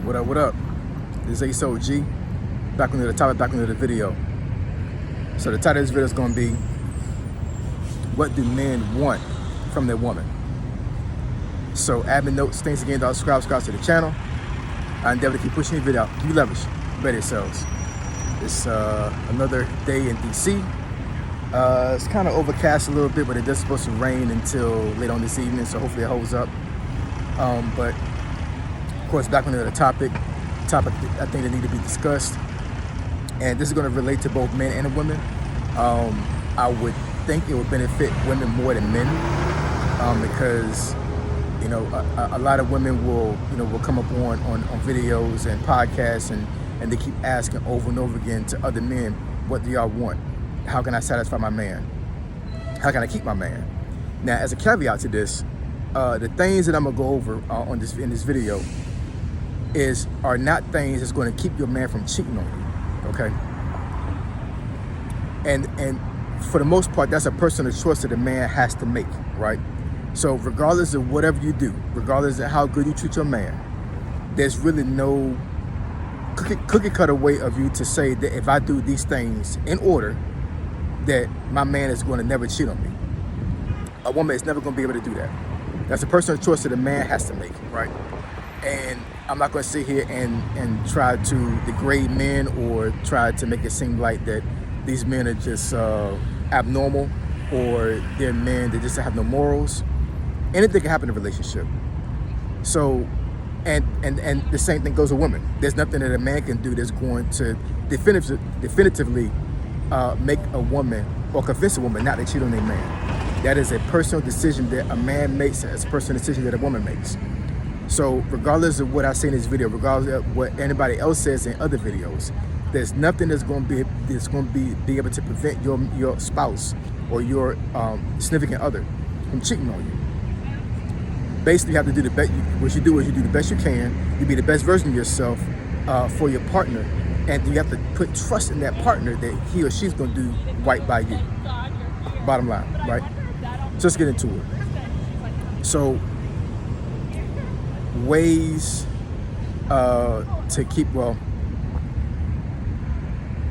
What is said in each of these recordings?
What up, what up? This is Ace OG, back into the topic, back into the video. So the title of this video is going to be, what do men want from their woman? So admin notes, thanks again to all subscribe to the channel. I endeavor to keep pushing the video out. Keep leverage, better yourselves. It's another day in DC. It's kind of overcast a little bit, but it is supposed to rain until late on this evening, so hopefully it holds up. But of course, back onto the topic I think that need to be discussed, and this is going to relate to both men and women. I would think it would benefit women more than men, because you know a lot of women will come up on videos and podcasts and they keep asking over and over again to other men, what do y'all want? How can I satisfy my man? How can I keep my man? Now, as a caveat to this, the things that I'm gonna go over in this video are not things that's going to keep your man from cheating on you, okay? And for the most part, that's a personal choice that a man has to make, right? So regardless of whatever you do, regardless of how good you treat your man, there's really no cookie cutter way of you to say that if I do these things in order, that my man is going to never cheat on me. A woman is never going to be able to do that. That's a personal choice that a man has to make, right? And I'm not going to sit here and try to degrade men or try to make it seem like that these men are just abnormal, or they're men that just have no morals. Anything can happen in a relationship. So, and the same thing goes with women. There's nothing that a man can do that's going to definitively make a woman or convince a woman not to cheat on their man. That is a personal decision that a man makes. It's a personal decision that a woman makes. So regardless of what I say in this video, regardless of what anybody else says in other videos, there's nothing that's going to be able to prevent your spouse or your significant other from cheating on you. Basically, you have to do the best. What you do is you do the best you can. You be the best version of yourself for your partner, and you have to put trust in that partner that he or she's going to do right by you. Bottom line, right? So let's get into it. So, ways to keep, well,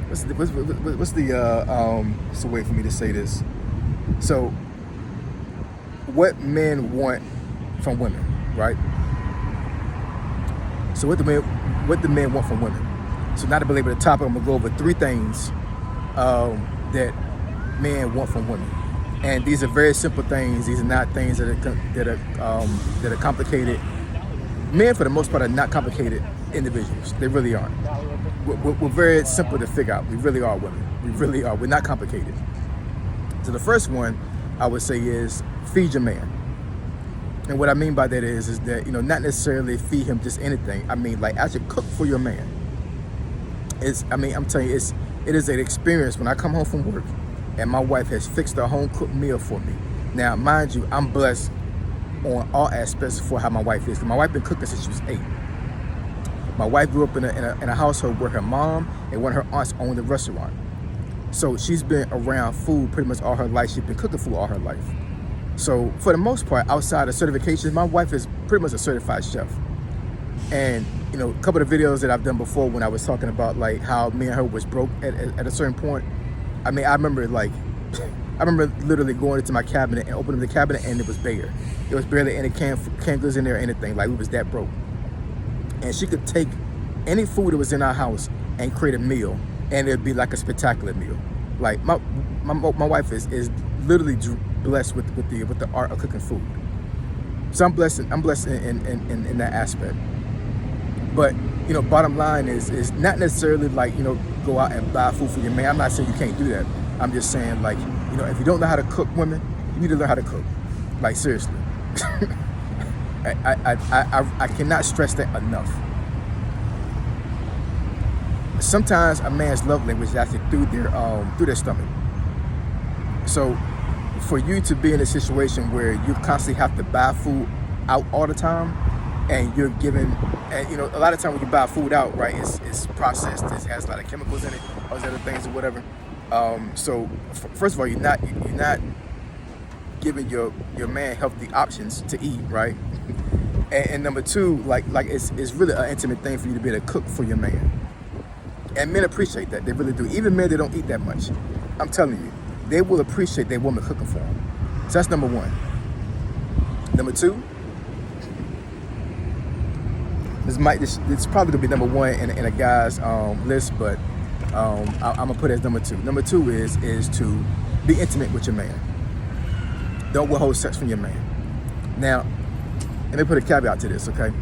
what's the way for me to say this? So what men want from women, right? So what the men want from women. So now to belabor the topic, I'm gonna go over 3 things that men want from women. And these are very simple things. These are not things that are complicated. Men, for the most part, are not complicated individuals. They really aren't. We're very simple to figure out. We really are women. We really are. We're not complicated. So the first one I would say is feed your man. And what I mean by that is that, not necessarily feed him just anything. I mean, like, actually cook for your man. I'm telling you, it is an experience when I come home from work and my wife has fixed a home cooked meal for me. Now, mind you, I'm blessed on all aspects for how my wife is. My wife been cooking since she was 8. My wife grew up in a household where her mom and one of her aunts owned a restaurant. So she's been around food pretty much all her life. She's been cooking food all her life. So for the most part, outside of certifications, my wife is pretty much a certified chef. And a couple of videos that I've done before when I was talking about like how me and her was broke at a certain point. I mean, I remember literally going into my cabinet and opening the cabinet and it was bare. There was barely any canned goods in there or anything. Like, we was that broke. And she could take any food that was in our house and create a meal, and it'd be like a spectacular meal. Like, my wife is literally blessed with the art of cooking food. So I'm blessed in that aspect. But bottom line is not necessarily like go out and buy food for your man. I'm not saying you can't do that. I'm just saying, like, if you don't know how to cook, women, you need to learn how to cook. Like, seriously. I cannot stress that enough. Sometimes a man's love language is actually through their stomach. So for you to be in a situation where you constantly have to buy food out all the time, and you're given, and a lot of times when you buy food out, right, it's processed, it has a lot of chemicals in it, all those other things or whatever. So first of all, you're not giving your man healthy options to eat, right? And number two, like it's really an intimate thing for you to be able to cook for your man. And men appreciate that. They really do. Even men that don't eat that much. I'm telling you, they will appreciate their woman cooking for them. So that's number one. Number two, this probably gonna be number one in a guy's list, but I'm gonna put it as number two. Number two is to be intimate with your man. Don't withhold sex from your man. Now, let me put a caveat to this, okay?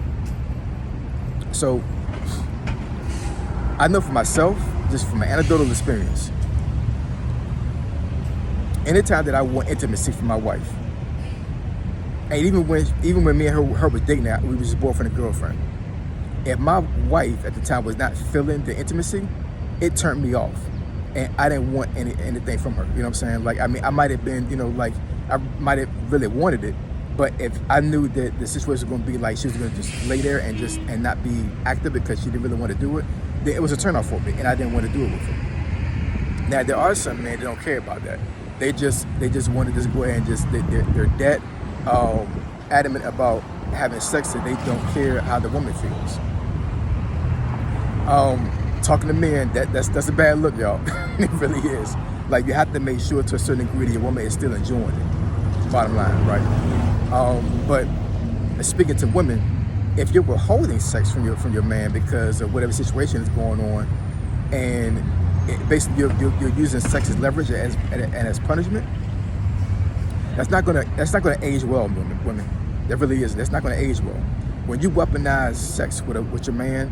So, I know for myself, just from an anecdotal experience, anytime that I want intimacy from my wife, and even when me and her was dating, we was just boyfriend and girlfriend. If my wife at the time was not feeling the intimacy, it turned me off, and I didn't want anything from her. You know what I'm saying? Like, I mean, I might have been, like I might have really wanted it, but if I knew that the situation was going to be like she was going to just lay there and not be active because she didn't really want to do it, then it was a turnoff for me, and I didn't want to do it with her. Now there are some men that don't care about that. They just want to just go ahead and just they're dead adamant about having sex, and they don't care how the woman feels. Talking to men, that's a bad look, y'all. It really is. Like, you have to make sure to a certain degree that your woman is still enjoying it. Bottom line, right? But speaking to women, if you're withholding sex from your man because of whatever situation is going on, and basically you're using sex as leverage and as punishment, that's not gonna age well, women. That really is. That's not gonna age well. When you weaponize sex with your man,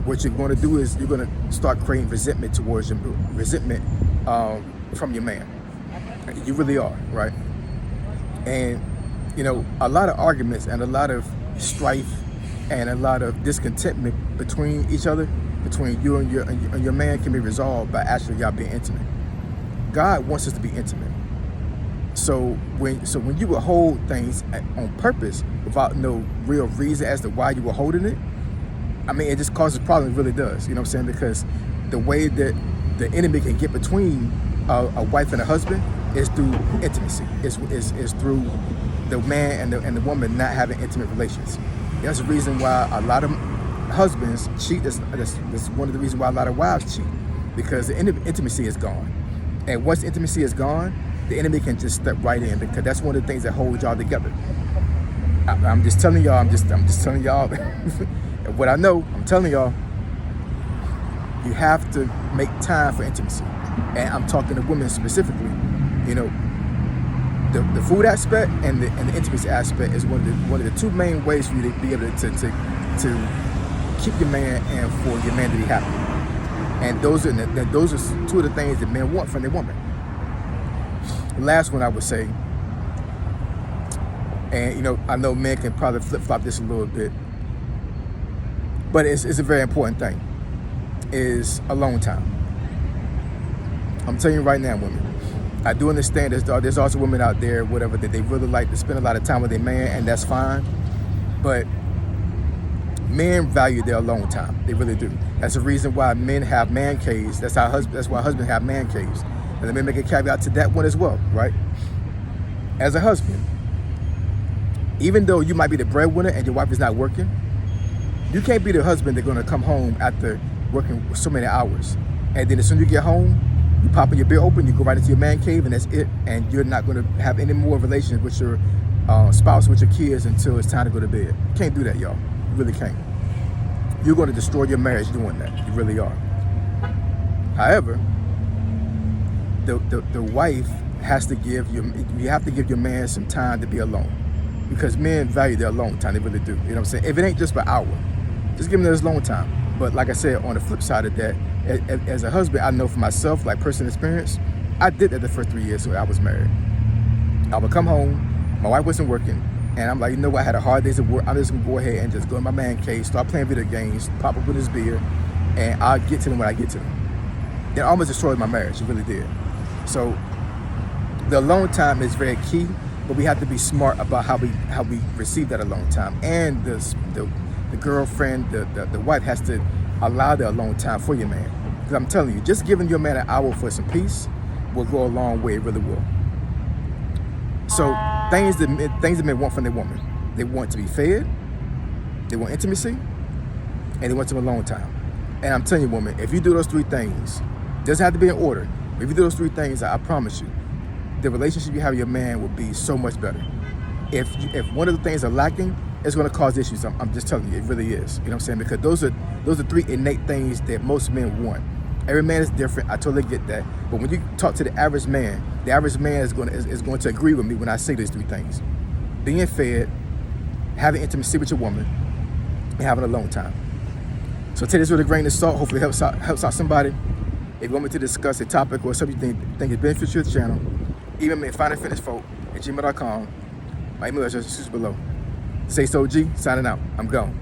what you're going to do is you're going to start creating resentment towards your from your man. You really are, right? And a lot of arguments and a lot of strife and a lot of discontentment between each other, between you and your man, can be resolved by actually y'all being intimate. God wants us to be intimate. So when you withhold things on purpose without no real reason as to why you were holding it, I mean, it just causes problems. It really does. You know what I'm saying? Because the way that the enemy can get between a wife and a husband is through intimacy. Is through the man and the woman not having intimate relations. That's the reason why a lot of husbands cheat. That's one of the reasons why a lot of wives cheat, because the intimacy is gone. And once intimacy is gone, the enemy can just step right in, because that's one of the things that holds y'all together. I'm just telling y'all. I'm just telling y'all. What I know, I'm telling y'all, you have to make time for intimacy. And I'm talking to women specifically. The food aspect and the intimacy aspect is one of the two main ways for you to be able to keep your man and for your man to be happy. And those are two of the things that men want from their woman. The last one I would say, and I know men can probably flip-flop this a little bit, but it's a very important thing, is alone time. I'm telling you right now, women, I do understand there's also women out there, whatever, that they really like to spend a lot of time with their man, and that's fine. But men value their alone time. They really do. That's the reason why men have man caves. That's why husbands have man caves. And let me make a caveat to that one as well, right? As a husband, even though you might be the breadwinner and your wife is not working, you can't be the husband that's going to come home after working so many hours, and then as soon as you get home, you pop your beer open, you go right into your man cave, and that's it. And you're not going to have any more relations with your spouse, with your kids, until it's time to go to bed. You can't do that, y'all. You really can't. You're going to destroy your marriage doing that. You really are. However, the wife has to you have to give your man some time to be alone, because men value their alone time. They really do. You know what I'm saying? If it ain't just for an hour, just give them this alone time. But like I said, on the flip side of that, as a husband, I know for myself, like personal experience, I did that the first 3 years I was married. I would come home, my wife wasn't working, and I'm like, you know what, I had a hard days at work, I'm just gonna go ahead and just go in my man cave, start playing video games, pop up with his beer, and I'll get to them when I get to them. It almost destroyed my marriage, it really did. So the alone time is very key, but we have to be smart about how we receive that alone time. And the girlfriend, the wife has to allow the alone time for your man. Because I'm telling you, just giving your man an hour for some peace will go a long way. It really will. So things that men want from their woman: they want to be fed, They want intimacy, and they want some alone time. And I'm telling you, woman, if you do those three things, doesn't have to be in order. If you do those three things, I promise you, the relationship you have with your man will be so much better. If one of the things are lacking, it's going to cause issues. I'm just telling you, it really is. You know what I'm saying? Because those are three innate things that most men want. Every man is different. I totally get that. But when you talk to the average man is going to agree with me when I say these three things: being fed, having intimacy with your woman, and having alone time. So take this with a grain of salt. Hopefully it helps out somebody. If you want me to discuss a topic or something you think is beneficial to the channel, email me at finandfitnessfolk@gmail.com. My email address is below. Say so G, signing out. I'm gone.